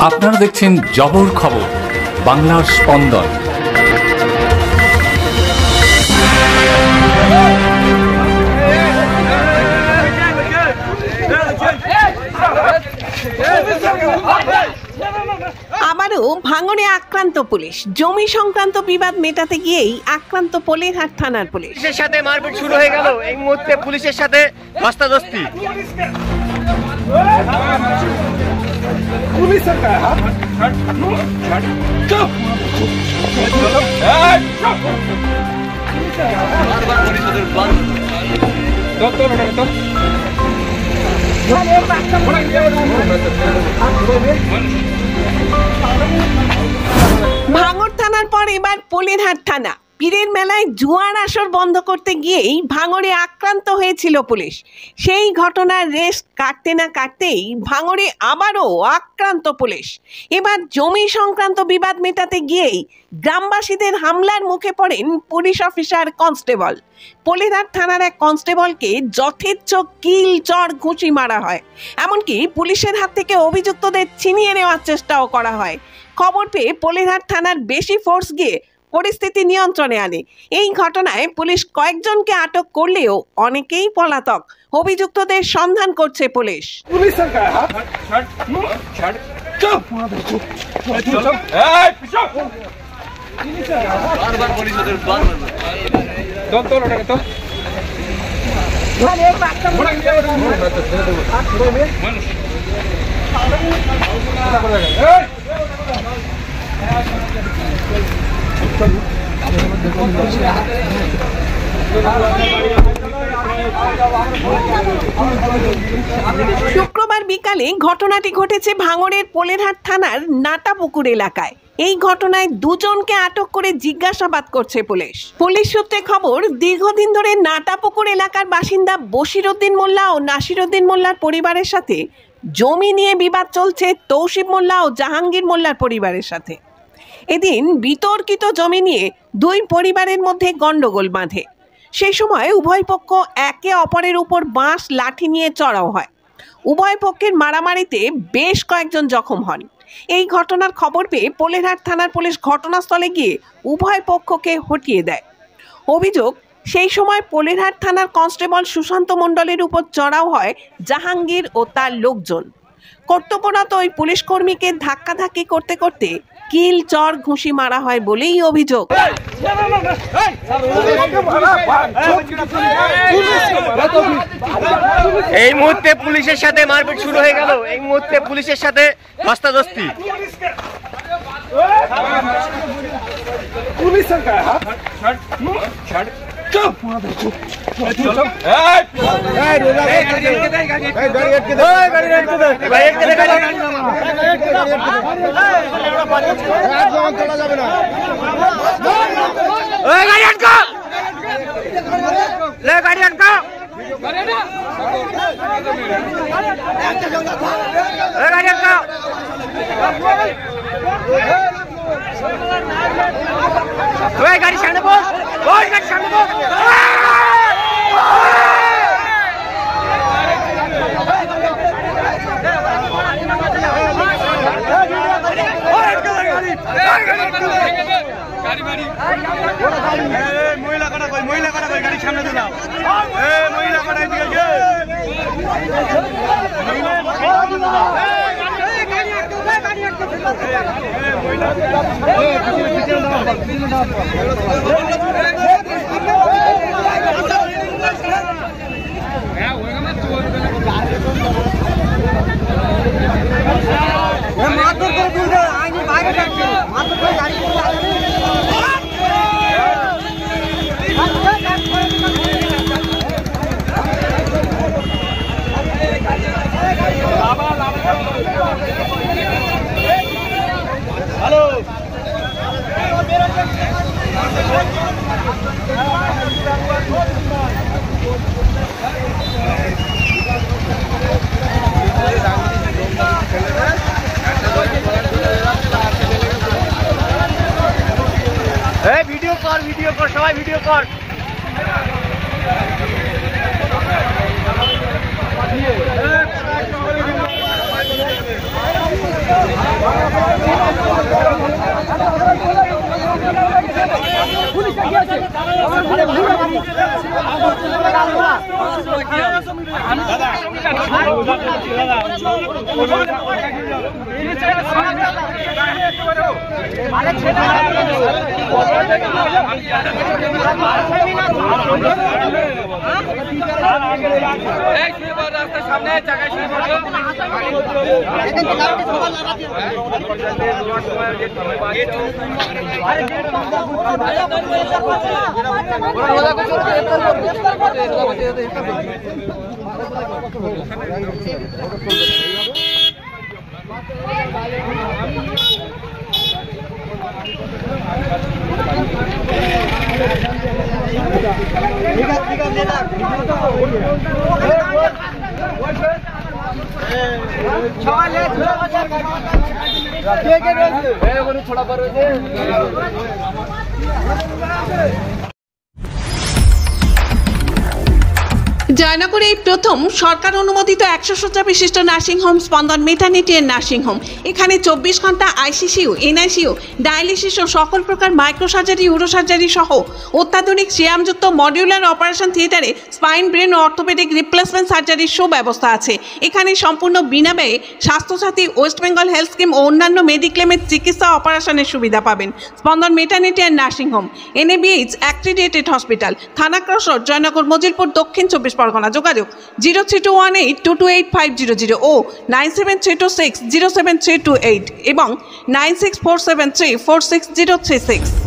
আপনারা দেখছেন জবর খবর, বাংলার স্পন্দন। আবারও ভাঙড়ে আক্রান্ত পুলিশ। জমি সংক্রান্ত বিবাদ মেটাতে গিয়েই আক্রান্ত পলেরহাট থানার পুলিশ। পুলিশের সাথে মারপিট শুরু হয়ে গেল। এই মুহূর্তে পুলিশের সাথে ধস্তাধস্তি। ভাঙড় থানার পর এবার পলেরহাট থানা। পীরের মেলায় জুয়ার আসর বন্ধ করতে গিয়েই ভাঙড়ে আক্রান্ত হয়েছিল পুলিশ। সেই ঘটনার রেশ কাটতে না কাটতেই ভাঙড়ে আবারও আক্রান্ত পুলিশ। এবার জমি সংক্রান্ত বিবাদ মেটাতে গিয়েই গ্রামবাসীদের হামলার মুখে পড়েন পুলিশ অফিসার কনস্টেবল। পলেরহাট থানার এক কনস্টেবলকে যথেচ্ছ কিল চড় ঘুষি মারা হয়। এমনকি পুলিশের হাত থেকে অভিযুক্তদের ছিনিয়ে নেওয়ার চেষ্টাও করা হয়। খবর পেয়ে পলেরহাট থানার বেশি ফোর্স গিয়ে পরিস্থিতি নিয়ন্ত্রণে আনে। এই ঘটনায় পুলিশ কয়েকজনকে আটক করলেও অনেকেই পলাতক। অভিযুক্তদের সন্ধান করছে পুলিশ। শুক্রবার বিকালে ঘটনাটি ঘটেছে ভাঙড়ের পলেরহাট থানার নাটাপুকুর এলাকায়। এই ঘটনায় দুজনকে আটক করে জিজ্ঞাসাবাদ করছে পুলিশ। পুলিশ সূত্রে খবর, দীর্ঘদিন ধরে নাটাপুকুর এলাকার বাসিন্দা বশির উদ্দিন মোল্লা ও নাসির উদ্দিন মোল্লার পরিবারের সাথে জমি নিয়ে বিবাদ চলছে তৌসিফ মোল্লা ও জাহাঙ্গীর মোল্লার পরিবারের সাথে। এদিন বিতর্কিত জমি নিয়ে দুই পরিবারের মধ্যে গন্ডগোল বাঁধে। সেই সময় উভয় পক্ষ একে অপরের উপর বাঁশ লাঠি নিয়ে চড়াও হয়। উভয় পক্ষের মারামারিতে বেশ কয়েকজন জখম হন। এই ঘটনার খবর পেয়ে পলেরহাট থানার পুলিশ ঘটনাস্থলে গিয়ে উভয় পক্ষকে হটিয়ে দেয়। অভিযোগ, সেই সময় পলেরহাট থানার কনস্টেবল সুশান্ত মণ্ডলের উপর চড়াও হয় জাহাঙ্গীর ও তার লোকজন। কর্তব্যরত ওই পুলিশ কর্মীকে ধাক্কাধাক্কি করতে করতে কিল চড় ঘুষি মারা হয় বলেই অভিযোগ। এই মুহূর্তে পুলিশের সাথে মারপিট শুরু হয়ে গেল। এই মুহূর্তে পুলিশের সাথে ধস্তাধস্তি। গাড়ি সামনে বস, গাড়ি সামনে বস। মহিলা কাটা কই, মহিলা কাটা কই, গাড়ি সামনে দিলাম। মহিলা কাটা এদিকে ভিডিও কর, সবাই ভিডিও কর। জয়নগরে এই প্রথম সরকার অনুমোদিত 100 শয্যা বিশিষ্ট নার্সিং হোম স্পন্দন মেটার্নিটি এন্ড নার্সিং হোম। এখানে 24 ঘন্টা আইসিসিউ, এনআইসিউ, ডায়ালিসিস ও সকল প্রকার মাইক্রোসার্জারি, ইউরোসার্জারি সহ অত্যাধুনিক সিয়ামযুক্ত মডিউলার অপারেশন থিয়েটারে স্পাইন, ব্রেন ও অর্থোপেডিক রিপ্লেসমেন্ট সার্জারির সুব্যবস্থা আছে। এখানে সম্পূর্ণ বিনা ব্যয়ে Swasthya Sathi, West Bengal health scheme ও অন্যান্য মেডিক্লেমের চিকিৎসা অপারেশনের সুবিধা পাবেন। Spandan maternity and nursing home, NABH accredited hospital, থানা ক্রস রোড, জয়নগর, মজিলপুর, দক্ষিণ 24 পরগনা। যোগাযোগ 0321822850 ও 9732607328 এবং 9647346036।